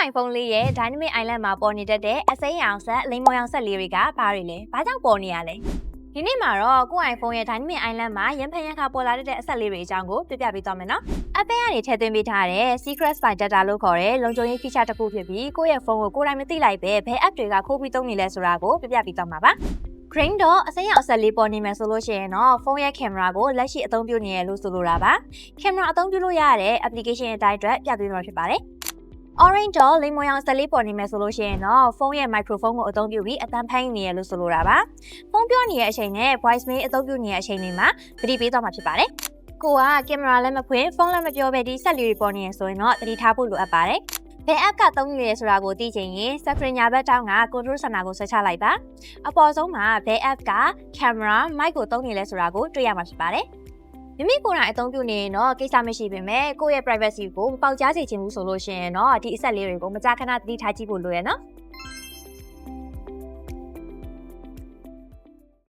iPhone လေးရဲ့ Dynamic Island မှာပေါ်နေတတ်တဲ့အစိမ်းရောင်ဆက်လိမ်မော်ရောင်ဆက်လေးတွေကဘာတွေလဲ။ဘာကြောင့်ပေါ်နေရလဲ။ဒီနေ့မှာတော့ကိုယ့် iPhone ရဲ့ Dynamic Island မှာရံဖန်ရံခါပေါ်လာတဲ့အဆက်လေးတွေအကြောင်းကိုပြပြပေးသွားမယ်နော်။ Apple ကနေထည့်သွင်းပေးထားတဲ့ Secret Spy Data လို့ခေါ်တဲ့လုံခြုံရေး feature တစ်ခုဖြစ်ပြီးကိုယ့်ရဲ့ဖုန်းကိုကိုယ်တိုင်မသိလိုက်ပဲဘယ် app တွေကခိုးပြီးသုံးနေလဲဆိုတာကိုပြပြပေးသွားမှာပါ။ Green dot အစိမ်းရောင်အဆက်လေးပေါ်နေမယ်ဆိုလို့ရှိရင်တော့ဖုန်းရဲ့ camera ကိုလက်ရှိအသုံးပြုနေရလို့ဆိုလိုတာပါ။ camera အသုံးပြုလို့ရတဲ့ application အတိုင်းအတွက်ပြပေးမှာဖြစ်ပါတယ်။ Orange dot လိမ်မော်ရောင်ဆက်လေးပေါ်နေမယ်ဆိုလို့ရှိရင်တော့ဖုန်းရဲ့ microphone ကိုအသုံးပြုပြီးအသံဖမ်းနေရလို့ဆိုလိုတာပါ။ဖုန်းပြောနေတဲ့အချိန်နဲ့ voice mail အသုံးပြုနေတဲ့အချိန်တွေမှာသတိပေးသွားမှာဖြစ်ပါတယ်။ကိုက camera လည်းမဖွင့်ဖုန်းလည်းမပြောဘဲဒီဆက်လေးတွေပေါ်နေရဆိုရင်တော့သတိထားဖို့လိုအပ်ပါတယ်။ဘယ် app ကသုံးနေလဲဆိုတာကိုသိချင်ရင် screen ညာဘက်ထောင်းက control center ကိုဆွဲချလိုက်ပါအပေါ်ဆုံးမှာဘယ် app က camera mic ကိုသုံးနေလဲဆိုတာကိုတွေ့ရမှာဖြစ်ပါတယ်မိမိကိုယ်တိုင်အသုံးပြုနေရင်တော့ကိစ္စမရှိပေမဲ့ကိုယ့်ရဲ့ privacy ကိုမပေါက်ကြားစေချင်ဘူးဆိုလို့ရှိရင်တော့ဒီအဆက်လေးတွေကိုမကြာခဏသတိထားကြည့်ဖို့လိုရနော်